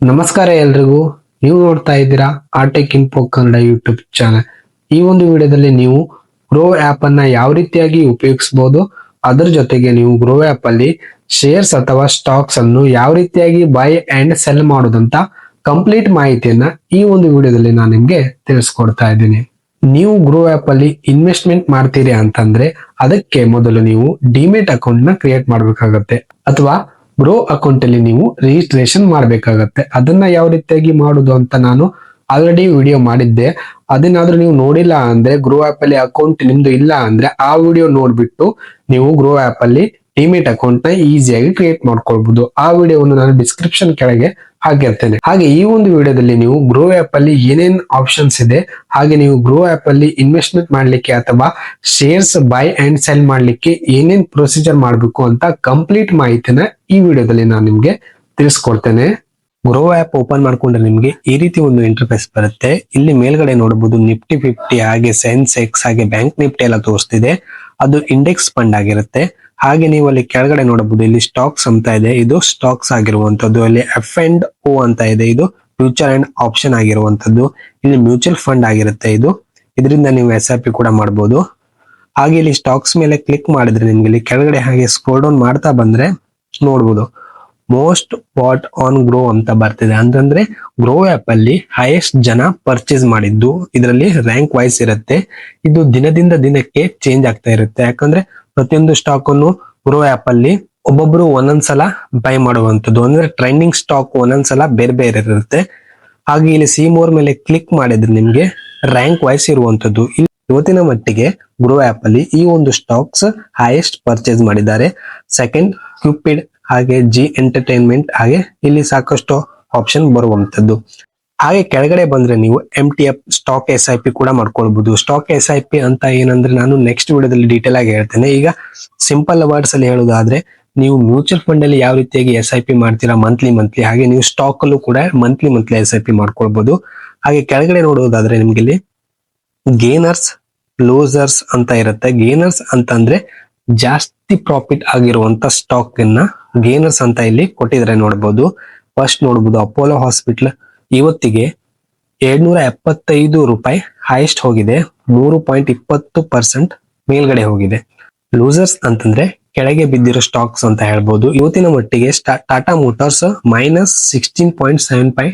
ನಮಸ್ಕಾರ ಎಲ್ರಿಗೂ. ನೀವು ನೋಡ್ತಾ ಇದ್ದೀರಾ Artek info Kannada YouTube channel. ಈ ಒಂದು ವಿಡಿಯೋದಲ್ಲಿ ನೀವು ಗ್ರೋ ಆಪ್ ಅನ್ನ ಯಾವ ರೀತಿಯಾಗಿ ಉಪಯೋಗಿಸಬಹುದು, ಅದರ ಜೊತೆಗೆ ನೀವು ಗ್ರೋ ಆಪ್ ಅಲ್ಲಿ ಶೇರ್ಸ್ ಅಥವಾ ಸ್ಟಾಕ್ಸ್ ಅನ್ನು ಯಾವ ರೀತಿಯಾಗಿ ಬೈ ಅಂಡ್ ಸೆಲ್ ಮಾಡೋದಂತ ಕಂಪ್ಲೀಟ್ ಮಾಹಿತಿಯನ್ನ ಈ ಒಂದು ವಿಡಿಯೋದಲ್ಲಿ ನಾನು ನಿಮ್ಗೆ ತಿಳಿಸ್ಕೊಡ್ತಾ ಇದ್ದೀನಿ. ನೀವು ಗ್ರೋ ಆಪ್ ಅಲ್ಲಿ ಇನ್ವೆಸ್ಟ್ಮೆಂಟ್ ಮಾಡ್ತೀರಿ ಅಂತಂದ್ರೆ ಅದಕ್ಕೆ ಮೊದಲು ನೀವು ಡಿಮೆಟ್ ಅಕೌಂಟ್ ನ ಕ್ರಿಯೇಟ್ ಮಾಡ್ಬೇಕಾಗತ್ತೆ, ಅಥವಾ ಗ್ರೋ ಅಕೌಂಟ್ ಅಲ್ಲಿ ನೀವು ರಿಜಿಸ್ಟ್ರೇಷನ್ ಮಾಡ್ಬೇಕಾಗತ್ತೆ. ಅದನ್ನ ಯಾವ ರೀತಿಯಾಗಿ ಮಾಡುದು ಅಂತ ನಾನು ಆಲ್ರೆಡಿ ವಿಡಿಯೋ ಮಾಡಿದ್ದೆ. ಅದನ್ನಾದ್ರೂ ನೀವು ನೋಡಿಲ್ಲ ಅಂದ್ರೆ, ಗ್ರೋ ಆಪ್ ಅಲ್ಲಿ ಅಕೌಂಟ್ ನಿಮ್ದು ಇಲ್ಲ ಅಂದ್ರೆ ಆ ವಿಡಿಯೋ ನೋಡ್ಬಿಟ್ಟು ನೀವು ಗ್ರೋ ಆಪ್ ಅಲ್ಲಿ ಡಿಮೆಟ್ ಅಕೌಂಟ್ ನ ಈಸಿಯಾಗಿ ಕ್ರಿಯೇಟ್ ಮಾಡ್ಕೊಳ್ಬಹುದು. ಆ ವಿಡಿಯೋವನ್ನು ನಾನು ಡಿಸ್ಕ್ರಿಪ್ಷನ್ ಕೆಳಗೆ ಹಾಕಿರ್ತೇನೆ. ಹಾಗೆ ಈ ಒಂದು ವಿಡಿಯೋದಲ್ಲಿ ನೀವು ಗ್ರೋ ಆಪ್ ಅಲ್ಲಿ ಏನೇನ್ ಆಪ್ಷನ್ಸ್ ಇದೆ, ಹಾಗೆ ನೀವು ಗ್ರೋ ಆಪ್ ಅಲ್ಲಿ ಇನ್ವೆಸ್ಟ್ಮೆಂಟ್ ಮಾಡ್ಲಿಕ್ಕೆ ಅಥವಾ ಶೇರ್ಸ್ ಬೈ ಅಂಡ್ ಸೆಲ್ ಮಾಡ್ಲಿಕ್ಕೆ ಏನೇನ್ ಪ್ರೊಸೀಜರ್ ಮಾಡ್ಬೇಕು ಅಂತ ಕಂಪ್ಲೀಟ್ ಮಾಹಿತಿನ ಈ ವಿಡಿಯೋದಲ್ಲಿ ನಾನು ನಿಮ್ಗೆ ತಿಳಿಸ್ಕೊಡ್ತೇನೆ. ಗ್ರೋ ಆಪ್ ಓಪನ್ ಮಾಡ್ಕೊಂಡ್ರೆ ನಿಮ್ಗೆ ಈ ರೀತಿ ಒಂದು ಇಂಟರ್ಫೇಸ್ ಬರುತ್ತೆ. ಇಲ್ಲಿ ಮೇಲ್ಗಡೆ ನೋಡಬಹುದು ನಿಫ್ಟಿ 50 ಹಾಗೆ ಸೆನ್ಸೆಕ್ಸ್ ಹಾಗೆ ಬ್ಯಾಂಕ್ ನಿಫ್ಟಿ ಎಲ್ಲ ತೋರಿಸ್ತಿದೆ. ಅದು ಇಂಡೆಕ್ಸ್ ಫಂಡ್ ಆಗಿರುತ್ತೆ. ಹಾಗೆ ನೀವು ಅಲ್ಲಿ ಕೆಳಗಡೆ ನೋಡಬಹುದು, ಇಲ್ಲಿ ಸ್ಟಾಕ್ಸ್ ಅಂತ ಇದೆ, ಇದು ಸ್ಟಾಕ್ಸ್ ಆಗಿರುವಂತದ್ದು. ಅಲ್ಲಿ F&O ಅಂತ ಇದೆ, ಇದು ಫ್ಯೂಚರ್ ಅಂಡ್ ಆಪ್ಷನ್ ಆಗಿರುವಂತದ್ದು. ಇಲ್ಲಿ ಮ್ಯೂಚುವಲ್ ಫಂಡ್ ಆಗಿರುತ್ತೆ. ಇದರಿಂದ ನೀವು SIP ಕೂಡ ಮಾಡಬಹುದು. ಹಾಗೆ ಇಲ್ಲಿ ಸ್ಟಾಕ್ಸ್ ಮೇಲೆ ಕ್ಲಿಕ್ ಮಾಡಿದ್ರೆ ನಿಮ್ಗೆ ಇಲ್ಲಿ ಕೆಳಗಡೆ ಹಾಗೆ ಸ್ಕ್ರೋಲ್ ಡೌನ್ ಮಾಡ್ತಾ ಬಂದ್ರೆ ನೋಡಬಹುದು ಮೋಸ್ಟ್ ವಾಟ್ ಆನ್ ಗ್ರೋ ಅಂತ ಬರ್ತಿದೆ. ಅಂತಂದ್ರೆ ಗ್ರೋ ಆಪ್ ಅಲ್ಲಿ ಹೈಯೆಸ್ಟ್ ಜನ ಪರ್ಚೇಸ್ ಮಾಡಿದ್ದು ಇದರಲ್ಲಿ ರ್ಯಾಂಕ್ ವೈಸ್ ಇರುತ್ತೆ. ಇದು ದಿನದಿಂದ ದಿನಕ್ಕೆ ಚೇಂಜ್ ಆಗ್ತಾ ಇರುತ್ತೆ. ಯಾಕಂದ್ರೆ ಪ್ರತಿಯೊಂದು ಸ್ಟಾಕ್ ಅನ್ನು ಗ್ರೋ ಆಪ್ ಅಲ್ಲಿ ಒಬ್ಬೊಬ್ರು ಒಂದೊಂದ್ಸಲ ಬೈ ಮಾಡುವಂತದ್ದು, ಅಂದ್ರೆ ಟ್ರೆಂಡಿಂಗ್ ಸ್ಟಾಕ್ ಒಂದೊಂದ್ಸಲ ಬೇರೆ ಬೇರೆ ಇರುತ್ತೆ. ಹಾಗೆ ಇಲ್ಲಿ ಸಿ ಮೋರ್ ಮೇಲೆ ಕ್ಲಿಕ್ ಮಾಡಿದ್ರೆ ನಿಮ್ಗೆ ರ್ಯಾಂಕ್ ವೈಸ್ ಇರುವಂತದ್ದು. ಇವತ್ತಿನ ಮಟ್ಟಿಗೆ ಗ್ರೋ ಆಪ್ ಅಲ್ಲಿ ಈ ಒಂದು ಸ್ಟಾಕ್ಸ್ ಹೈಯೆಸ್ಟ್ ಪರ್ಚೇಸ್ ಮಾಡಿದ್ದಾರೆ. ಸೆಕೆಂಡ್ ಕ್ಯೂಪಿಡ್, ಹಾಗೆ ಜಿ ಎಂಟರ್ಟೈನ್ಮೆಂಟ್, ಹಾಗೆ ಇಲ್ಲಿ ಸಾಕಷ್ಟು ಆಪ್ಷನ್ ಬರುವಂತದ್ದು. ಹಾಗೆ ಕೆಳಗಡೆ ಬಂದ್ರೆ ನೀವು MTF ಸ್ಟಾಕ್ SIP ಕೂಡ ಮಾಡ್ಕೊಳ್ಬಹುದು. ಸ್ಟಾಕ್ SIP ಅಂತ ಏನಂದ್ರೆ ನಾನು ನೆಕ್ಸ್ಟ್ ವಿಡಿಯೋದಲ್ಲಿ ಡೀಟೇಲ್ ಆಗಿ ಹೇಳ್ತೇನೆ. ಈಗ ಸಿಂಪಲ್ ವರ್ಡ್ಸ್ ಅಲ್ಲಿ ಹೇಳೋದಾದ್ರೆ, ನೀವು ಮ್ಯೂಚುವಲ್ ಫಂಡ್ ಅಲ್ಲಿ ಯಾವ ರೀತಿಯಾಗಿ SIP ಮಾಡ್ತೀರಾ ಮಂತ್ಲಿ, ಹಾಗೆ ನೀವು ಸ್ಟಾಕ್ ಅಲ್ಲೂ ಕೂಡ ಮಂತ್ಲಿ SIP ಮಾಡ್ಕೊಳ್ಬಹುದು. ಹಾಗೆ ಕೆಳಗಡೆ ನೋಡೋದಾದ್ರೆ ನಿಮ್ಗೆ ಇಲ್ಲಿ ಗೇನರ್ಸ್ ಲೂಸರ್ಸ್ ಅಂತ ಇರುತ್ತೆ. ಗೇನರ್ಸ್ ಅಂತ ಅಂದ್ರೆ ಜಾಸ್ತಿ ಪ್ರಾಫಿಟ್ ಆಗಿರುವಂತ ಸ್ಟಾಕ್ ಅನ್ನ ಗೇನರ್ಸ್ ಅಂತ ಇಲ್ಲಿ ಕೊಟ್ಟಿದ್ರೆ ನೋಡಬಹುದು. ಫಸ್ಟ್ ನೋಡಬಹುದು ಅಪೋಲೋ ಹಾಸ್ಪಿಟಲ್ ಇವತ್ತಿಗೆ 775 ರೂಪಾಯಿ ಹೈಯೆಸ್ಟ್ ಹೋಗಿದೆ, 3.20% ಮೇಲ್ಗಡೆ ಹೋಗಿದೆ. ಲೂಸರ್ಸ್ ಅಂತಂದ್ರೆ ಕೆಳಗೆ ಬಿದ್ದಿರೋ ಸ್ಟಾಕ್ಸ್ ಅಂತ ಹೇಳ್ಬೋದು. ಇವತ್ತಿನ ಮಟ್ಟಿಗೆ ಟಾಟಾ ಮೋಟಾರ್ಸ್ -16.75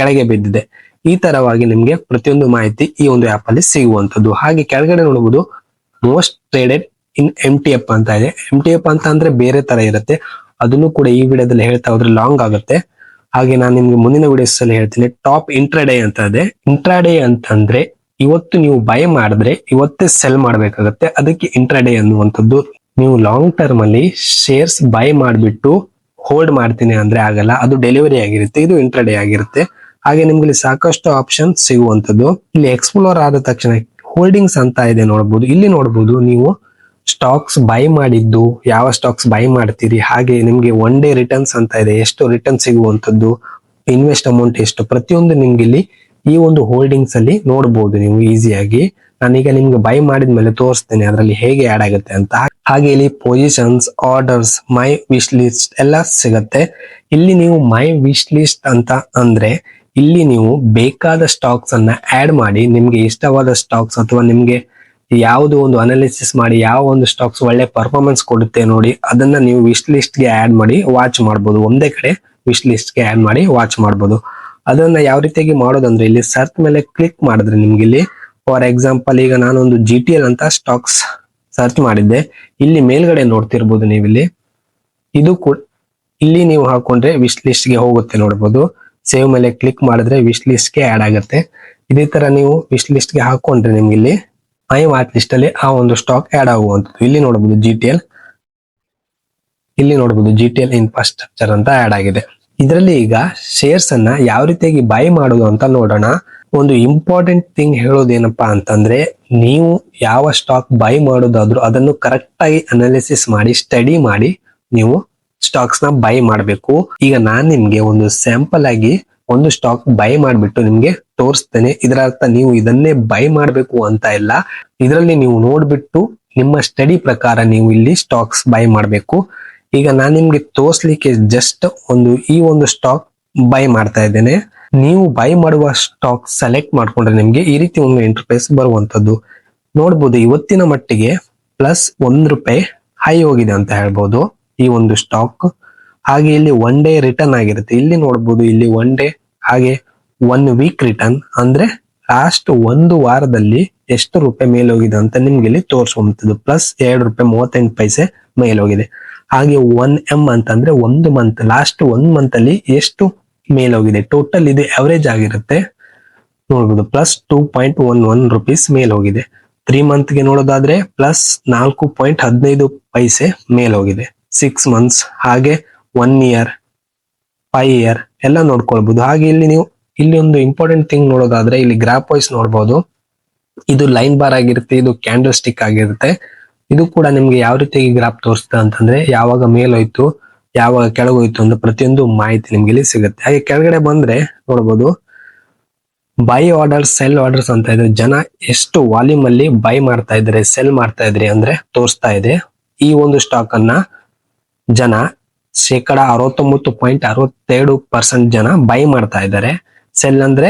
ಕೆಳಗೆ ಬಿದ್ದಿದೆ. ಈ ತರವಾಗಿ ನಿಮ್ಗೆ ಪ್ರತಿಯೊಂದು ಮಾಹಿತಿ ಈ ಒಂದು ಆಪ್ ಅಲ್ಲಿ ಸಿಗುವಂತದ್ದು. ಹಾಗೆ ಕೆಳಗಡೆ ನೋಡಬಹುದು ಮೋಸ್ಟ್ ಟ್ರೇಡೆಡ್ ಇನ್ MTF ಅಂತ ಇದೆ. MTF ಅಂತ ಅಂದ್ರೆ ಬೇರೆ ತರ ಇರುತ್ತೆ, ಅದನ್ನು ಕೂಡ ಈ ವಿಡಿಯೋದಲ್ಲಿ ಹೇಳ್ತಾ ಹೋದ್ರೆ ಲಾಂಗ್ ಆಗುತ್ತೆ. ಹಾಗೆ ನಾನು ನಿಮ್ಗೆ ಮುಂದಿನ ವಿಡಿಯೋಸ್ ಅಲ್ಲಿ ಹೇಳ್ತೀನಿ. ಟಾಪ್ ಇಂಟ್ರಾಡೇ ಅಂತ ಇದೆ. ಇಂಟ್ರಾಡೇ ಅಂತಂದ್ರೆ ಇವತ್ತು ನೀವು ಬೈ ಮಾಡಿದ್ರೆ ಇವತ್ತೇ ಸೆಲ್ ಮಾಡ್ಬೇಕಾಗತ್ತೆ, ಅದಕ್ಕೆ ಇಂಟ್ರಾಡೇ ಅನ್ನುವಂಥದ್ದು. ನೀವು ಲಾಂಗ್ ಟರ್ಮ್ ಅಲ್ಲಿ ಶೇರ್ಸ್ ಬೈ ಮಾಡ್ಬಿಟ್ಟು ಹೋಲ್ಡ್ ಮಾಡ್ತೀನಿ ಅಂದ್ರೆ ಆಗಲ್ಲ, ಅದು ಡೆಲಿವರಿ ಆಗಿರುತ್ತೆ, ಇದು ಇಂಟ್ರಾಡೇ ಆಗಿರುತ್ತೆ. ಹಾಗೆ ನಿಮ್ಗೆ ಇಲ್ಲಿ ಸಾಕಷ್ಟು ಆಪ್ಷನ್ ಸಿಗುವಂತದ್ದು. ಇಲ್ಲಿ ಎಕ್ಸ್ಪ್ಲೋರ್ ಆದ ತಕ್ಷಣ ಹೋಲ್ಡಿಂಗ್ಸ್ ಅಂತ ಇದೆ ನೋಡಬಹುದು. ಇಲ್ಲಿ ನೋಡಬಹುದು ನೀವು ಸ್ಟಾಕ್ಸ್ ಬೈ ಮಾಡಿದ್ದು, ಯಾವ ಸ್ಟಾಕ್ಸ್ ಬೈ ಮಾಡ್ತೀರಿ, ಹಾಗೆ ನಿಮ್ಗೆ ಒನ್ ಡೇ ರಿಟರ್ನ್ಸ್ ಅಂತ ಇದೆ, ಎಷ್ಟು ರಿಟರ್ನ್ ಸಿಗುವಂತದ್ದು, ಇನ್ವೆಸ್ಟ್ ಅಮೌಂಟ್ ಎಷ್ಟು, ಪ್ರತಿಯೊಂದು ನಿಮ್ಗೆ ಇಲ್ಲಿ ಈ ಒಂದು ಹೋಲ್ಡಿಂಗ್ಸ್ ಅಲ್ಲಿ ನೋಡಬಹುದು ನೀವು ಈಸಿಯಾಗಿ. ನಾನೀಗ ನಿಮ್ಗೆ ಬೈ ಮಾಡಿದ್ಮೇಲೆ ತೋರಿಸ್ತೇನೆ ಅದರಲ್ಲಿ ಹೇಗೆ ಆಡ್ ಆಗುತ್ತೆ ಅಂತ. ಹಾಗೆ ಇಲ್ಲಿ ಪೊಸಿಷನ್ಸ್, ಆರ್ಡರ್ಸ್, ಮೈ ವಿಶ್ ಲಿಸ್ಟ್ ಎಲ್ಲ ಸಿಗತ್ತೆ. ಇಲ್ಲಿ ನೀವು ಮೈ ವಿಶ್ ಲಿಸ್ಟ್ ಅಂತ ಅಂದ್ರೆ ಇಲ್ಲಿ ನೀವು ಬೇಕಾದ ಸ್ಟಾಕ್ಸ್ ಅನ್ನ ಆಡ್ ಮಾಡಿ, ನಿಮ್ಗೆ ಇಷ್ಟವಾದ ಸ್ಟಾಕ್ಸ್ ಅಥವಾ ನಿಮ್ಗೆ ಯಾವುದು ಒಂದು ಅನಾಲಿಸಿಸ್ ಮಾಡಿ ಯಾವ ಒಂದು ಸ್ಟಾಕ್ಸ್ ಒಳ್ಳೆ ಪರ್ಫಾರ್ಮೆನ್ಸ್ ಕೊಡುತ್ತೆ ನೋಡಿ, ಅದನ್ನ ನೀವು ವಿಶ್ ಲಿಸ್ಟ್ ಗೆ ಆಡ್ ಮಾಡಿ ವಾಚ್ ಮಾಡಬಹುದು. ಒಂದೇ ಕಡೆ ವಿಶ್ ಲಿಸ್ಟ್ ಗೆ ಆಡ್ ಮಾಡಿ ವಾಚ್ ಮಾಡಬಹುದು. ಅದನ್ನ ಯಾವ ರೀತಿಯಾಗಿ ಮಾಡೋದಂದ್ರೆ ಇಲ್ಲಿ ಸರ್ಚ್ ಮೇಲೆ ಕ್ಲಿಕ್ ಮಾಡಿದ್ರೆ ನಿಮ್ಗೆ ಇಲ್ಲಿ ಫಾರ್ ಎಕ್ಸಾಂಪಲ್ ಈಗ ನಾನೊಂದು GTL ಅಂತ ಸ್ಟಾಕ್ಸ್ ಸರ್ಚ್ ಮಾಡಿದ್ದೆ. ಇಲ್ಲಿ ಮೇಲ್ಗಡೆ ನೋಡ್ತಿರ್ಬೋದು ನೀವು ಇದು ಕೂಡ ಇಲ್ಲಿ ನೀವು ಹಾಕೊಂಡ್ರೆ ವಿಶ್ ಲಿಸ್ಟ್ ಗೆ ಹೋಗುತ್ತೆ ನೋಡಬಹುದು. ಸೇವ್ ಮೇಲೆ ಕ್ಲಿಕ್ ಮಾಡಿದ್ರೆ ವಿಶ್ ಲಿಸ್ಟ್ ಗೆ ಆಡ್ ಆಗುತ್ತೆ. ಇದೇ ತರ ನೀವು ವಿಶ್ ಲಿಸ್ಟ್ ಗೆ ಹಾಕೊಂಡ್ರೆ ನಿಮ್ಗೆ ಇಲ್ಲಿ ಮೈ ವಾಚ್ ಲಿಸ್ಟ್ ಅಲ್ಲಿ ಆ ಒಂದು ಸ್ಟಾಕ್ ಆಡ್ ಆಗುವಂತದ್ದು. ಇಲ್ಲಿ ನೋಡಬಹುದು GTL, ಇಲ್ಲಿ ನೋಡಬಹುದು GTL ಇನ್ಫ್ರಾಸ್ಟ್ರಕ್ಚರ್ ಅಂತ ಆಡ್ ಆಗಿದೆ. ಇದರಲ್ಲಿ ಈಗ ಶೇರ್ಸ್ ಅನ್ನ ಯಾವ ರೀತಿಯಾಗಿ ಬೈ ಮಾಡೋದು ಅಂತ ನೋಡೋಣ. ಒಂದು ಇಂಪಾರ್ಟೆಂಟ್ ಥಿಂಗ್ ಹೇಳೋದೇನಪ್ಪಾ ಅಂತಂದ್ರೆ, ನೀವು ಯಾವ ಸ್ಟಾಕ್ ಬೈ ಮಾಡೋದಾದ್ರೂ ಅದನ್ನು ಕರೆಕ್ಟ್ ಆಗಿ ಅನಾಲಿಸಿಸ್ ಮಾಡಿ ಸ್ಟಡಿ ಮಾಡಿ ನೀವು ಸ್ಟಾಕ್ಸ್ ನ ಬೈ ಮಾಡಬೇಕು. ಈಗ ನಾನ್ ನಿಮ್ಗೆ ಒಂದು ಸ್ಯಾಂಪಲ್ ಆಗಿ ಒಂದು ಸ್ಟಾಕ್ ಬೈ ಮಾಡ್ಬಿಟ್ಟು ನಿಮ್ಗೆ ತೋರಿಸ್ತೇನೆ. ಇದರ ಅರ್ಥ ನೀವು ಇದನ್ನೇ ಬೈ ಮಾಡ್ಬೇಕು ಅಂತ ಇಲ್ಲ, ಇದರಲ್ಲಿ ನೀವು ನೋಡ್ಬಿಟ್ಟು ನಿಮ್ಮ ಸ್ಟಡಿ ಪ್ರಕಾರ ನೀವು ಇಲ್ಲಿ ಸ್ಟಾಕ್ಸ್ ಬೈ ಮಾಡ್ಬೇಕು. ಈಗ ನಾನ್ ನಿಮ್ಗೆ ತೋರ್ಸ್ಲಿಕ್ಕೆ ಜಸ್ಟ್ ಈ ಒಂದು ಸ್ಟಾಕ್ ಬೈ ಮಾಡ್ತಾ ಇದ್ದೇನೆ. ನೀವು ಬೈ ಮಾಡುವ ಸ್ಟಾಕ್ ಸೆಲೆಕ್ಟ್ ಮಾಡ್ಕೊಂಡ್ರೆ ನಿಮ್ಗೆ ಈ ರೀತಿ ಒಂದು ಇಂಟರ್ಫೇಸ್ ಬರುವಂತದ್ದು. ನೋಡ್ಬೋದು ಇವತ್ತಿನ ಮಟ್ಟಿಗೆ +1 ರೂಪಾಯಿ ಹೈ ಹೋಗಿದೆ ಅಂತ ಹೇಳ್ಬೋದು ಈ ಒಂದು ಸ್ಟಾಕ್. ಹಾಗೆ ಇಲ್ಲಿ 1 ಡೇ ರಿಟರ್ನ್ ಆಗಿರುತ್ತೆ. ಇಲ್ಲಿ ನೋಡ್ಬೋದು ಇಲ್ಲಿ 1 ಡೇ ಹಾಗೆ 1 ವೀಕ್ ರಿಟರ್ನ್, ಅಂದ್ರೆ ಲಾಸ್ಟ್ ಒಂದು ವಾರದಲ್ಲಿ ಎಷ್ಟು ರೂಪಾಯಿ ಮೇಲೆ ಹೋಗಿದೆ ಅಂತ ನಿಮ್ಗೆ ಇಲ್ಲಿ ತೋರಿಸುವಂತದ್ದು. +2 ರೂಪಾಯಿ 38 ಪೈಸೆ ಮೇಲೆ ಹೋಗಿದೆ. ಹಾಗೆ 1M ಅಂತಂದ್ರೆ ಒಂದು ಮಂತ್, ಲಾಸ್ಟ್ 1 ಮಂತ್ ಅಲ್ಲಿ ಎಷ್ಟು ಮೇಲೆ ಹೋಗಿದೆ ಟೋಟಲ್, ಇದು ಅವರೇಜ್ ಆಗಿರುತ್ತೆ. ನೋಡ್ಬೋದು +2.11 ರುಪೀಸ್ ಮೇಲೆ ಹೋಗಿದೆ. 3 ಮಂತ್ ಗೆ ನೋಡೋದಾದ್ರೆ +4.15 ಪೈಸೆ ಮೇಲೆ ಹೋಗಿದೆ. 6 ಮಂತ್ಸ್ ಹಾಗೆ 1 ಇಯರ್ 5 ಇಯರ್ ಎಲ್ಲ ನೋಡ್ಕೊಳ್ಬಹುದು. ಹಾಗೆ ಇಲ್ಲಿ ಒಂದು ಇಂಪಾರ್ಟೆಂಟ್ ಥಿಂಗ್ ನೋಡೋದಾದ್ರೆ ಇಲ್ಲಿ ಗ್ರಾಫ್ ವೈಸ್ ನೋಡ್ಬೋದು. ಇದು ಲೈನ್ ಬಾರ್ ಆಗಿರುತ್ತೆ, ಇದು ಕ್ಯಾಂಡಲ್ ಸ್ಟಿಕ್ ಆಗಿರುತ್ತೆ. ಇದು ಕೂಡ ನಿಮ್ಗೆ ಯಾವ ರೀತಿ ಗ್ರಾಫ್ ತೋರಿಸ್ತಾ ಅಂತಂದ್ರೆ ಯಾವಾಗ ಮೇಲೋಯ್ತು ಯಾವಾಗ ಕೆಳಗೋಯ್ತು ಅಂತ ಪ್ರತಿಯೊಂದು ಮಾಹಿತಿ ನಿಮ್ಗೆ ಇಲ್ಲಿ ಸಿಗುತ್ತೆ. ಹಾಗೆ ಕೆಳಗಡೆ ಬಂದ್ರೆ ನೋಡ್ಬೋದು ಬೈ ಆರ್ಡರ್ಸ್ ಸೆಲ್ ಆರ್ಡರ್ಸ್ ಅಂತ ಇದೆ. ಜನ ಎಷ್ಟು ವಾಲ್ಯೂಮ್ ಅಲ್ಲಿ ಬೈ ಮಾಡ್ತಾ ಇದ್ದಾರೆ ಸೆಲ್ ಮಾಡ್ತಾ ಇದ್ರಿ ಅಂದ್ರೆ ತೋರಿಸ್ತಾ ಇದೆ. ಈ ಒಂದು ಸ್ಟಾಕ್ ಅನ್ನ ಜನ 69.62% ಜನ ಬೈ ಮಾಡ್ತಾ ಇದ್ದಾರೆ. ಸೆಲ್ ಅಂದ್ರೆ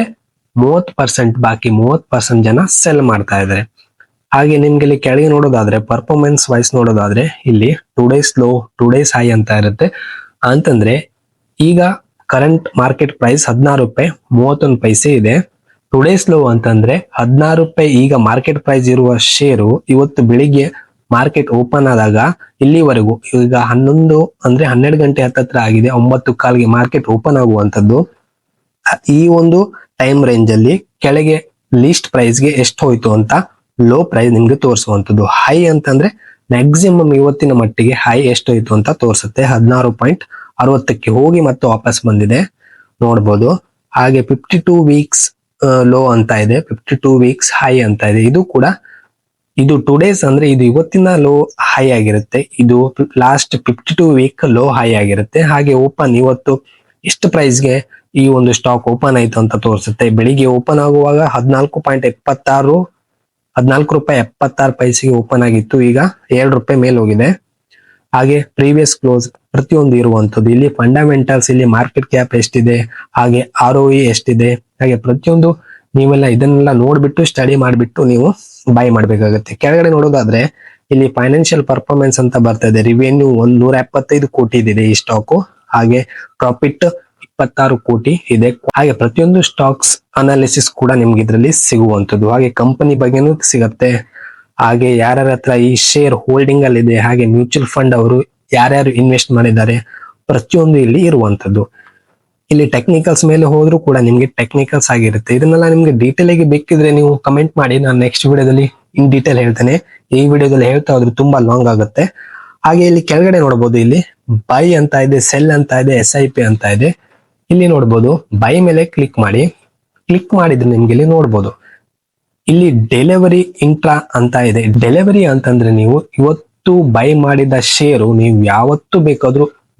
30%, ಬಾಕಿ 30% ಜನ ಸೆಲ್ ಮಾಡ್ತಾ ಇದ್ದಾರೆ. ಹಾಗೆ ನಿಮ್ಗೆ ಇಲ್ಲಿ ಕೆಳಗೆ ನೋಡೋದಾದ್ರೆ ಪರ್ಫಾರ್ಮೆನ್ಸ್ ವೈಸ್ ನೋಡೋದಾದ್ರೆ ಇಲ್ಲಿ 2 ಡೇಸ್ ಲೋ 2 ಡೇಸ್ ಹೈ ಅಂತ ಇರುತ್ತೆ. ಅಂತಂದ್ರೆ ಈಗ ಕರೆಂಟ್ ಮಾರ್ಕೆಟ್ ಪ್ರೈಸ್ 16 ರೂಪಾಯಿ 31 ಪೈಸೆ ಇದೆ. 2 ಡೇಸ್ ಲೋ ಅಂತಂದ್ರೆ 16 ರೂಪಾಯಿ ಈಗ ಮಾರ್ಕೆಟ್ ಪ್ರೈಸ್ ಇರುವ ಶೇರು ಇವತ್ತು ಬೆಳಿಗ್ಗೆ ಮಾರ್ಕೆಟ್ ಓಪನ್ ಆದಾಗ ಇಲ್ಲಿವರೆಗೂ ಈಗ 12 ಗಂಟೆ ಹತ್ತತ್ರ ಆಗಿದೆ, 9:15ಗೆ ಮಾರ್ಕೆಟ್ ಓಪನ್ ಆಗುವಂತದ್ದು. ಈ ಒಂದು ಟೈಮ್ ರೇಂಜ್ ಅಲ್ಲಿ ಕೆಳಗೆ ಲೀಸ್ಟ್ ಪ್ರೈಸ್ಗೆ ಎಷ್ಟು ಹೋಯ್ತು ಅಂತ ಲೋ ಪ್ರೈಸ್ ನಿಮ್ಗೆ ತೋರಿಸುವಂತದ್ದು. ಹೈ ಅಂತಂದ್ರೆ ಮ್ಯಾಕ್ಸಿಮಮ್ ಇವತ್ತಿನ ಮಟ್ಟಿಗೆ ಹೈ ಎಷ್ಟು ಹೋಯ್ತು ಅಂತ ತೋರಿಸುತ್ತೆ. 16.60ಕ್ಕೆ ಹೋಗಿ ಮತ್ತೆ ವಾಪಸ್ ಬಂದಿದೆ ನೋಡ್ಬೋದು. ಹಾಗೆ 52 ವೀಕ್ಸ್ ಲೋ ಅಂತ ಇದೆ, 52 ವೀಕ್ಸ್ ಹೈ ಅಂತ ಇದೆ. ಇದು ಕೂಡ ಇದು 2 ಡೇಸ್ ಅಂದ್ರೆ ಇದು ಇವತ್ತಿನ ಲೋ ಹೈ ಆಗಿರುತ್ತೆ. ಇದು ಲಾಸ್ಟ್ 52 ವೀಕ್ ಲೋ ಹೈ ಆಗಿರುತ್ತೆ. ಹಾಗೆ ಓಪನ್ ಇವತ್ತು ಎಷ್ಟು ಪ್ರೈಸ್ಗೆ ಈ ಒಂದು ಸ್ಟಾಕ್ ಓಪನ್ ಆಯ್ತು ಅಂತ ತೋರಿಸುತ್ತೆ. ಬೆಳಿಗ್ಗೆ ಓಪನ್ ಆಗುವಾಗ 14 ರೂಪಾಯಿ 76 ಪೈಸೆಗೆ ಓಪನ್ ಆಗಿತ್ತು. ಈಗ 2 ರೂಪಾಯಿ ಮೇಲೆ ಹೋಗಿದೆ. ಹಾಗೆ ಪ್ರೀವಿಯಸ್ ಕ್ಲೋಸ್ ಪ್ರತಿಯೊಂದು ಇರುವಂತದ್ದು. ಇಲ್ಲಿ ಫಂಡಮೆಂಟಲ್ಸ್, ಇಲ್ಲಿ ಮಾರ್ಕೆಟ್ ಕ್ಯಾಪ್ ಎಷ್ಟಿದೆ, ಹಾಗೆ ROE ಎಷ್ಟಿದೆ, ಹಾಗೆ ಪ್ರತಿಯೊಂದು ನೀವೆಲ್ಲ ಇದನ್ನೆಲ್ಲ ನೋಡ್ಬಿಟ್ಟು ಸ್ಟಡಿ ಮಾಡಿಬಿಟ್ಟು ನೀವು ಬೈ ಮಾಡ್ಬೇಕಾಗತ್ತೆ. ಕೆಳಗಡೆ ನೋಡೋದಾದ್ರೆ ಇಲ್ಲಿ ಫೈನಾನ್ಷಿಯಲ್ ಪರ್ಫಾರ್ಮೆನ್ಸ್ ಅಂತ ಬರ್ತಾ ಇದೆ. ರಿವೆನ್ಯೂ 175 ಕೋಟಿ ಇದೆ ಈ ಸ್ಟಾಕ್. ಹಾಗೆ ಪ್ರಾಫಿಟ್ 26 ಕೋಟಿ ಇದೆ. ಹಾಗೆ ಪ್ರತಿಯೊಂದು ಸ್ಟಾಕ್ಸ್ ಅನಾಲಿಸಿಸ್ ಕೂಡ ನಿಮ್ಗೆ ಇದರಲ್ಲಿ ಸಿಗುವಂತದ್ದು. ಹಾಗೆ ಕಂಪನಿ ಬಗ್ಗೆನೂ ಸಿಗತ್ತೆ. ಹಾಗೆ ಯಾರ್ಯಾರ ಹತ್ರ ಈ ಶೇರ್ ಹೋಲ್ಡಿಂಗ್ ಅಲ್ಲಿ ಇದೆ, ಹಾಗೆ ಮ್ಯೂಚುವಲ್ ಫಂಡ್ ಅವರು ಯಾರ್ಯಾರು ಇನ್ವೆಸ್ಟ್ ಮಾಡಿದ್ದಾರೆ ಪ್ರತಿಯೊಂದು ಇಲ್ಲಿ ಇರುವಂತದ್ದು. ಇಲ್ಲಿ ಟೆಕ್ನಿಕಲ್ಸ್ ಮೇಲೆ ಹೋದ್ರೂ ಕೂಡ ನಿಮ್ಗೆ ಟೆಕ್ನಿಕಲ್ಸ್ ಆಗಿರುತ್ತೆ. ಇದನ್ನೆಲ್ಲ ನಿಮ್ಗೆ ಡೀಟೇಲ್ ಆಗಿ ಬೇಕಿದ್ರೆ ನೀವು ಕಮೆಂಟ್ ಮಾಡಿ, ನಾನು ನೆಕ್ಸ್ಟ್ ವಿಡಿಯೋದಲ್ಲಿ ಇನ್ ಡೀಟೇಲ್ ಹೇಳ್ತೇನೆ. ಈ ವಿಡಿಯೋದಲ್ಲಿ ಹೇಳ್ತಾ ಹೋದ್ರೆ ತುಂಬಾ ಲಾಂಗ್ ಆಗುತ್ತೆ. ಹಾಗೆ ಇಲ್ಲಿ ಕೆಳಗಡೆ ನೋಡಬಹುದು, ಇಲ್ಲಿ ಬೈ ಅಂತ ಇದೆ, ಸೆಲ್ ಅಂತ ಇದೆ, SIP ಅಂತ ಇದೆ. ಇಲ್ಲಿ ನೋಡ್ಬೋದು ಬೈ ಮೇಲೆ ಕ್ಲಿಕ್ ಮಾಡಿದ್ರೆ ನಿಮ್ಗೆ ಇಲ್ಲಿ ನೋಡ್ಬೋದು ಇಲ್ಲಿ ಡೆಲಿವರಿ ಇಂಟ್ರಾ ಅಂತ ಇದೆ. ಡೆಲಿವರಿ ಅಂತಂದ್ರೆ ನೀವು ಇವತ್ತು ಬೈ ಮಾಡಿದ ಶೇರು ನೀವು ಯಾವತ್ತು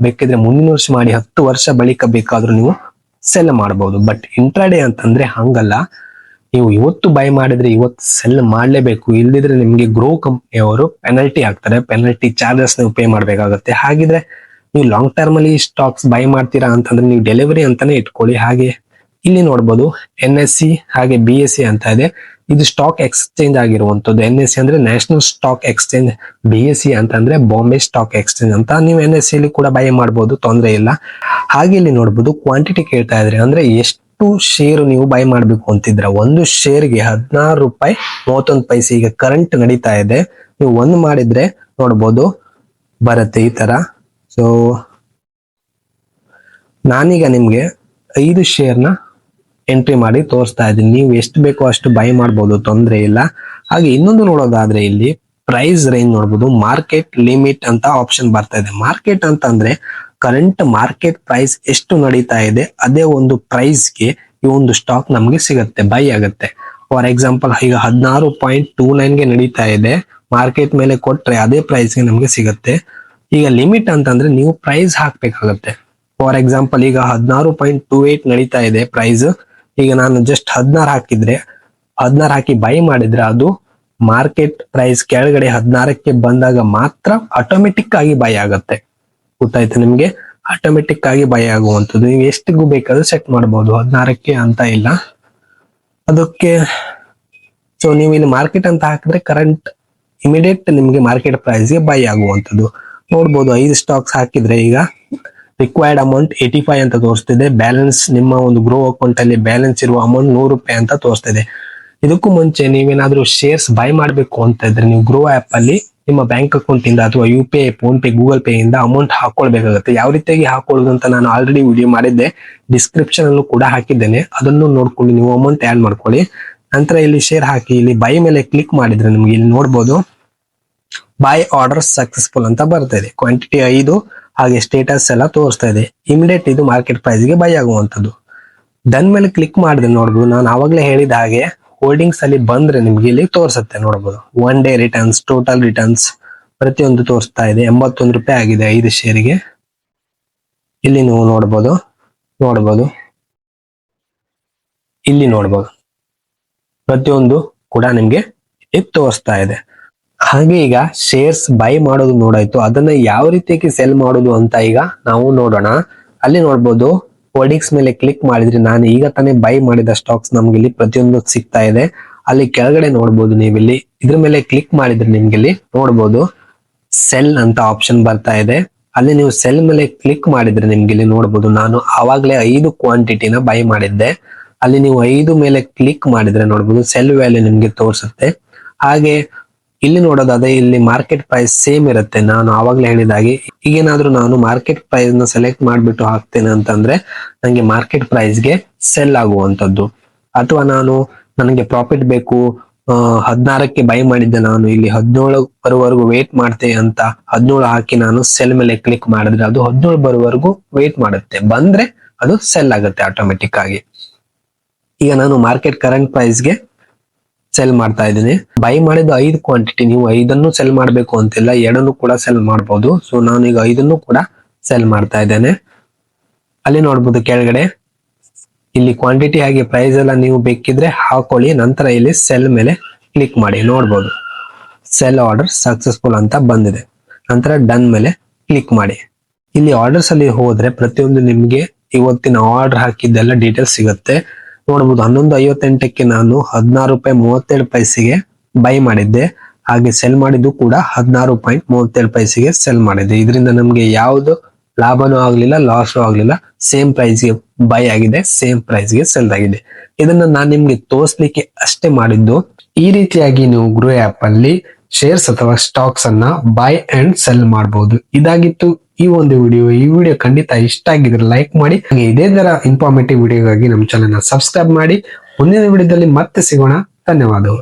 ಬೇಕಿದ್ರೆ ಮುಂದಿನ ವರ್ಷ ಮಾಡಿ 10 ವರ್ಷ ಬಳಿಕ ಬೇಕಾದ್ರೂ ನೀವು ಸೆಲ್ ಮಾಡಬಹುದು. ಬಟ್ ಇಂಟ್ರಾಡೇ ಅಂತಂದ್ರೆ ಹಂಗಲ್ಲ, ನೀವು ಇವತ್ತು ಬೈ ಮಾಡಿದ್ರೆ ಇವತ್ತು ಸೆಲ್ ಮಾಡ್ಲೇಬೇಕು. ಇಲ್ದಿದ್ರೆ ನಿಮ್ಗೆ ಗ್ರೋ ಕಂಪ್ನಿಯವರು ಪೆನಲ್ಟಿ ಹಾಕ್ತಾರೆ. ಪೆನಲ್ಟಿ ಚಾರ್ಜಸ್ ನೀವು ಪೇ ಮಾಡ್ಬೇಕಾಗತ್ತೆ. ಹಾಗಿದ್ರೆ ನೀವು ಲಾಂಗ್ ಟರ್ಮ್ ಅಲ್ಲಿ ಸ್ಟಾಕ್ಸ್ ಬೈ ಮಾಡ್ತೀರಾ ಅಂತಂದ್ರೆ ನೀವು ಡೆಲಿವರಿ ಅಂತಾನೆ ಇಟ್ಕೊಳ್ಳಿ. ಹಾಗೆ ಇಲ್ಲಿ ನೋಡ್ಬೋದು NSE ಹಾಗೆ BSE ಅಂತ ಇದೆ. ಇದು ಸ್ಟಾಕ್ ಎಕ್ಸ್ಚೇಂಜ್ ಆಗಿರುವಂತದ್ದು. NSE ಅಂದ್ರೆ ನ್ಯಾಷನಲ್ ಸ್ಟಾಕ್ ಎಕ್ಸ್ಚೇಂಜ್, BSE ಅಂತಂದ್ರೆ ಬಾಂಬೆ ಸ್ಟಾಕ್ ಎಕ್ಸ್ಚೇಂಜ್ ಅಂತ. ನೀವು NSE ಅಲ್ಲಿ ಕೂಡ ಬೈ ಮಾಡಬಹುದು, ತೊಂದರೆ ಇಲ್ಲ. ಹಾಗೆ ಇಲ್ಲಿ ನೋಡ್ಬೋದು ಕ್ವಾಂಟಿಟಿ ಕೇಳ್ತಾ ಇದ್ರೆ ಅಂದ್ರೆ ಎಷ್ಟು ಶೇರ್ ನೀವು ಬೈ ಮಾಡ್ಬೇಕು ಅಂತಿದ್ರ. ಒಂದು ಶೇರ್ಗೆ 16 ರೂಪಾಯಿ 31 ಪೈಸೆ ಈಗ ಕರೆಂಟ್ ನಡೀತಾ ಇದೆ. ನೀವು ಒಂದು ಮಾಡಿದ್ರೆ ನೋಡ್ಬೋದು ಬರುತ್ತೆ ಈ ತರ. ಸೊ ನಾನೀಗ ನಿಮ್ಗೆ 5 ಶೇರ್ನ ಎಂಟ್ರಿ ಮಾಡಿ ತೋರಿಸ್ತಾ ಇದ್ದೀನಿ. ನೀವು ಎಷ್ಟು ಬೇಕೋ ಅಷ್ಟು ಬೈ ಮಾಡ್ಬೋದು, ತೊಂದರೆ ಇಲ್ಲ. ಹಾಗೆ ಇನ್ನೊಂದು ನೋಡೋದಾದ್ರೆ ಇಲ್ಲಿ ಪ್ರೈಸ್ ರೇಂಜ್ ನೋಡ್ಬೋದು. ಮಾರ್ಕೆಟ್ ಲಿಮಿಟ್ ಅಂತ ಆಪ್ಷನ್ ಬರ್ತಾ ಇದೆ. ಮಾರ್ಕೆಟ್ ಅಂತ ಅಂದ್ರೆ ಕರೆಂಟ್ ಮಾರ್ಕೆಟ್ ಪ್ರೈಸ್ ಎಷ್ಟು ನಡೀತಾ ಇದೆ ಅದೇ ಒಂದು ಪ್ರೈಸ್ಗೆ ಈ ಒಂದು ಸ್ಟಾಕ್ ನಮ್ಗೆ ಸಿಗುತ್ತೆ, ಬೈ ಆಗುತ್ತೆ. ಫಾರ್ ಎಕ್ಸಾಂಪಲ್ ಈಗ 16.29ಗೆ ನಡೀತಾ ಇದೆ. ಮಾರ್ಕೆಟ್ ಮೇಲೆ ಕೊಟ್ರೆ ಅದೇ ಪ್ರೈಸ್ಗೆ ನಮ್ಗೆ ಸಿಗುತ್ತೆ. ಈಗ ಲಿಮಿಟ್ ಅಂತಂದ್ರೆ ನೀವು ಪ್ರೈಸ್ ಹಾಕ್ಬೇಕಾಗತ್ತೆ. ಫಾರ್ ಎಕ್ಸಾಂಪಲ್ ಈಗ 16.28 ನಡೀತಾ ಇದೆ ಪ್ರೈಸ್. ಈಗ ನಾನು ಜಸ್ಟ್ 16 ಹಾಕಿದ್ರೆ 16 ಹಾಕಿ ಬೈ ಮಾಡಿದ್ರೆ ಅದು ಮಾರ್ಕೆಟ್ ಪ್ರೈಸ್ ಕೆಳಗಡೆ 16ಕ್ಕೆ ಬಂದಾಗ ಮಾತ್ರ ಆಟೋಮೆಟಿಕ್ ಆಗಿ ಬೈ ಆಗತ್ತೆ. ಗೊತ್ತಾಯ್ತು ನಿಮ್ಗೆ? ಆಟೋಮೆಟಿಕ್ ಆಗಿ ಬೈ ಆಗುವಂಥದ್ದು. ನೀವು ಎಷ್ಟಿಗೂ ಬೇಕಾದ್ರೂ ಸೆಟ್ ಮಾಡಬಹುದು, 16ಕ್ಕೆ ಅಂತ ಇಲ್ಲ ಅದಕ್ಕೆ. ಸೊ ನೀವು ಇಲ್ಲಿ ಮಾರ್ಕೆಟ್ ಅಂತ ಹಾಕಿದ್ರೆ ಕರೆಂಟ್ ಇಮಿಡಿಯೇಟ್ ನಿಮಗೆ ಮಾರ್ಕೆಟ್ ಪ್ರೈಸ್ಗೆ ಬೈ ಆಗುವಂಥದ್ದು ನೋಡ್ಬೋದು. 5 ಸ್ಟಾಕ್ಸ್ ಹಾಕಿದ್ರೆ ಈಗ ರಿಕ್ವೈರ್ಡ್ ಅಮೌಂಟ್ 85 ಅಂತ ತೋರಿಸ್ತಿದೆ. ಬ್ಯಾಲೆನ್ಸ್ ನಿಮ್ಮ ಒಂದು ಗ್ರೋ ಅಕೌಂಟ್ ಅಲ್ಲಿ ಬ್ಯಾಲೆನ್ಸ್ ಇರುವ ಅಮೌಂಟ್ 100 ರೂಪಾಯಿ ಅಂತ ತೋರಿಸ್ತಿದೆ. ಇದಕ್ಕೂ ಮುಂಚೆ ನೀವೇನಾದ್ರೂ ಶೇರ್ಸ್ ಬೈ ಮಾಡಬೇಕು ಅಂತ ಇದ್ರೆ ನೀವು ಗ್ರೋ ಆಪ್ ಅಲ್ಲಿ ನಿಮ್ಮ ಬ್ಯಾಂಕ್ ಅಕೌಂಟ್ ಇಂದ ಅಥವಾ UPI, phone pay, Google pay ಇಂದ ಅಮೌಂಟ್ ಹಾಕೊಳ್ಬೇಕಾಗುತ್ತೆ. ಯಾವ ರೀತಿಯಾಗಿ ಹಾಕೊಳ್ಳೋದು ಅಂತ ನಾನು ಆಲ್ರೆಡಿ ವಿಡಿಯೋ ಮಾಡಿದ್ದೆ, ಡಿಸ್ಕ್ರಿಪ್ಷನ್ ಅಲ್ಲೂ ಕೂಡ ಹಾಕಿದ್ದೇನೆ, ಅದನ್ನು ನೋಡ್ಕೊಂಡು ನೀವು ಅಮೌಂಟ್ ಆಡ್ ಮಾಡ್ಕೊಳ್ಳಿ. ನಂತರ ಇಲ್ಲಿ ಶೇರ್ ಹಾಕಿ ಇಲ್ಲಿ ಬೈ ಮೇಲೆ ಕ್ಲಿಕ್ ಮಾಡಿದ್ರೆ ನಿಮ್ಗೆ ಇಲ್ಲಿ ನೋಡ್ಬೋದು ಬೈ ಆರ್ಡರ್ ಸಕ್ಸಸ್ಫುಲ್ ಅಂತ ಬರ್ತಾ ಇದೆ. ಕ್ವಾಂಟಿಟಿ 5 ಹಾಗೆ ಸ್ಟೇಟಸ್ ಎಲ್ಲ ತೋರಿಸ್ತಾ ಇದೆ. ಇಮಿಡಿಯೇಟ್ ಇದು ಮಾರ್ಕೆಟ್ ಪ್ರೈಸ್ ಗೆ ಬೈ ಆಗುವಂತದ್ದು. ಡನ್ ಮೇಲೆ ಕ್ಲಿಕ್ ಮಾಡಿದ್ರೆ ನೋಡ್ಬೋದು, ನಾನು ಆವಾಗಲೇ ಹೇಳಿದ ಹಾಗೆ ಹೋಲ್ಡಿಂಗ್ಸ್ ಅಲ್ಲಿ ಬಂದ್ರೆ ನಿಮ್ಗೆ ಇಲ್ಲಿ ತೋರಿಸುತ್ತೆ ನೋಡ್ಬೋದು. 1 ಡೇ ರಿಟರ್ನ್ಸ್, ಟೋಟಲ್ ರಿಟರ್ನ್ಸ್ ಪ್ರತಿಯೊಂದು ತೋರಿಸ್ತಾ ಇದೆ. 81 ರೂಪಾಯಿ ಆಗಿದೆ 5 ಶೇರಿಗೆ. ಇಲ್ಲಿ ನೀವು ನೋಡ್ಬೋದು ಇಲ್ಲಿ ನೋಡ್ಬೋದು ಪ್ರತಿಯೊಂದು ಕೂಡ ನಿಮ್ಗೆ ಇಲ್ಲಿ ತೋರಿಸ್ತಾ ಇದೆ. ಹಾಗೆ ಈಗ ಶೇರ್ಸ್ ಬೈ ಮಾಡೋದು ನೋಡಾಯ್ತು, ಅದನ್ನ ಯಾವ ರೀತಿಯಾಗಿ ಸೆಲ್ ಮಾಡೋದು ಅಂತ ಈಗ ನಾವು ನೋಡೋಣ. ಅಲ್ಲಿ ನೋಡ್ಬೋದು ಹೋಲ್ಡಿಂಗ್ಸ್ ಮೇಲೆ ಕ್ಲಿಕ್ ಮಾಡಿದ್ರೆ ನಾನು ಈಗ ತಾನೇ ಬೈ ಮಾಡಿದ ಸ್ಟಾಕ್ಸ್ ನಮ್ಗೆ ಇಲ್ಲಿ ಪ್ರತಿಯೊಂದು ಸಿಗ್ತಾ ಇದೆ. ಅಲ್ಲಿ ಕೆಳಗಡೆ ನೋಡ್ಬೋದು, ನೀವಿಲ್ಲಿ ಇದ್ರ ಮೇಲೆ ಕ್ಲಿಕ್ ಮಾಡಿದ್ರೆ ನಿಮ್ಗೆ ಇಲ್ಲಿ ನೋಡ್ಬೋದು ಸೆಲ್ ಅಂತ ಆಪ್ಷನ್ ಬರ್ತಾ ಇದೆ. ಅಲ್ಲಿ ನೀವು ಸೆಲ್ ಮೇಲೆ ಕ್ಲಿಕ್ ಮಾಡಿದ್ರೆ ನಿಮ್ಗೆ ಇಲ್ಲಿ ನೋಡ್ಬೋದು, ನಾನು ಆವಾಗಲೇ 5 ಕ್ವಾಂಟಿಟಿನ ಬೈ ಮಾಡಿದ್ದೆ. ಅಲ್ಲಿ ನೀವು 5 ಮೇಲೆ ಕ್ಲಿಕ್ ಮಾಡಿದ್ರೆ ನೋಡ್ಬೋದು ಸೆಲ್ ವ್ಯಾಲ್ಯೂ ನಿಮ್ಗೆ ತೋರಿಸುತ್ತೆ. ಹಾಗೆ ಇಲ್ಲಿ ನೋಡೋದಾದ್ರೆ ಇಲ್ಲಿ ಮಾರ್ಕೆಟ್ ಪ್ರೈಸ್ ಸೇಮ್ ಇರುತ್ತೆ. ನಾನು ಆವಾಗಲೇ ಹೇಳಿದಾಗೆ ಈಗೇನಾದ್ರೂ ನಾನು ಮಾರ್ಕೆಟ್ ಪ್ರೈಸ್ ನ ಸೆಲೆಕ್ಟ್ ಮಾಡ್ಬಿಟ್ಟು ಹಾಕ್ತೇನೆ ಅಂತಂದ್ರೆ ನಂಗೆ ಮಾರ್ಕೆಟ್ ಪ್ರೈಸ್ಗೆ ಸೆಲ್ ಆಗುವಂತದ್ದು. ಅಥವಾ ನನಗೆ ಪ್ರಾಫಿಟ್ ಬೇಕು, 16ಕ್ಕೆ ಬೈ ಮಾಡಿದ್ದೆ, ನಾನು ಇಲ್ಲಿ 17 ಬರುವವರೆಗೂ ವೇಟ್ ಮಾಡ್ತೆ ಅಂತ 17 ಹಾಕಿ ನಾನು ಸೆಲ್ ಮೇಲೆ ಕ್ಲಿಕ್ ಮಾಡಿದ್ರೆ ಅದು 17 ಬರುವವರೆಗೂ ವೇಟ್ ಮಾಡುತ್ತೆ. ಬಂದ್ರೆ ಅದು ಸೆಲ್ ಆಗುತ್ತೆ ಆಟೋಮೆಟಿಕ್ ಆಗಿ. ಈಗ ನಾನು ಮಾರ್ಕೆಟ್ ಕರೆಂಟ್ ಪ್ರೈಸ್ಗೆ ಸೆಲ್ ಮಾಡ್ತಾ ಇದ್ದೀನಿ. ಬೈ ಮಾಡಿದ 5 ಕ್ವಾಂಟಿಟಿ, ನೀವು 5 ಸೆಲ್ ಮಾಡಬೇಕು ಅಂತಿಲ್ಲ, 2 ಕೂಡ ಸೆಲ್ ಮಾಡಬಹುದು. ಸೊ ನಾನು ಈಗ 5 ಕೂಡ ಸೆಲ್ ಮಾಡ್ತಾ ಇದ್ದೇನೆ. ಅಲ್ಲಿ ನೋಡ್ಬೋದು ಕೆಳಗಡೆ ಇಲ್ಲಿ ಕ್ವಾಂಟಿಟಿ ಹಾಗೆ ಪ್ರೈಸ್ ಎಲ್ಲ ನೀವು ಬೇಕಿದ್ರೆ ಹಾಕೊಳ್ಳಿ. ನಂತರ ಇಲ್ಲಿ ಸೆಲ್ ಮೇಲೆ ಕ್ಲಿಕ್ ಮಾಡಿ, ನೋಡ್ಬೋದು ಸೆಲ್ ಆರ್ಡರ್ ಸಕ್ಸಸ್ಫುಲ್ ಅಂತ ಬಂದಿದೆ. ನಂತರ ಡನ್ ಮೇಲೆ ಕ್ಲಿಕ್ ಮಾಡಿ. ಇಲ್ಲಿ ಆರ್ಡರ್ಸ್ ಅಲ್ಲಿ ಹೋದ್ರೆ ಪ್ರತಿಯೊಂದು ನಿಮ್ಗೆ ಇವತ್ತಿನ ಆರ್ಡರ್ ಹಾಕಿದ್ದೆಲ್ಲ ಡೀಟೇಲ್ಸ್ ಸಿಗುತ್ತೆ. ನೋಡ್ಬೋದು 11:58ಕ್ಕೆ ನಾನು 16 ರೂಪಾಯಿ 37 ಪೈಸೆಗೆ ಬೈ ಮಾಡಿದ್ದೆ. ಹಾಗೆ ಸೆಲ್ ಮಾಡಿದ್ದು ಕೂಡ 16.37 ಪೈಸೆಗೆ ಸೆಲ್ ಮಾಡಿದ್ದೆ. ಇದರಿಂದ ನಮ್ಗೆ ಯಾವ್ದು ಲಾಭನೂ ಆಗ್ಲಿಲ್ಲ, ಲಾಸ್ ಆಗ್ಲಿಲ್ಲ. ಸೇಮ್ ಪ್ರೈಸ್ಗೆ ಬೈ ಆಗಿದೆ, ಸೇಮ್ ಪ್ರೈಸ್ಗೆ ಸೆಲ್ ಆಗಿದೆ. ಇದನ್ನ ನಾನು ನಿಮ್ಗೆ ತೋರಿಸ್ಲಿಕ್ಕೆ ಅಷ್ಟೇ ಮಾಡಿದ್ದು. ಈ ರೀತಿಯಾಗಿ ನೀವು ಗ್ರೋ ಆಪ್ ಅಲ್ಲಿ ಶೇರ್ಸ್ ಅಥವಾ ಸ್ಟಾಕ್ಸ್ ಅನ್ನ ಬೈ ಅಂಡ್ ಸೆಲ್ ಮಾಡಬಹುದು. ಇದಾಗಿತ್ತು ಈ ಒಂದು ವಿಡಿಯೋ. ಈ ವಿಡಿಯೋ ಖಂಡಿತ ಇಷ್ಟ ಆಗಿದ್ರೆ ಲೈಕ್ ಮಾಡಿ. ಹಾಗೆ ಇದೇ ತರ ಇನ್ಫಾರ್ಮೇಟಿವ್ ವಿಡಿಯೋಗಾಗಿ ನಮ್ಮ ಚಾನೆಲ್ ನ ಸಬ್ಸ್ಕ್ರೈಬ್ ಮಾಡಿ. ಮುಂದಿನ ವಿಡಿಯೋದಲ್ಲಿ ಮತ್ತೆ ಸಿಗೋಣ. ಧನ್ಯವಾದಗಳು.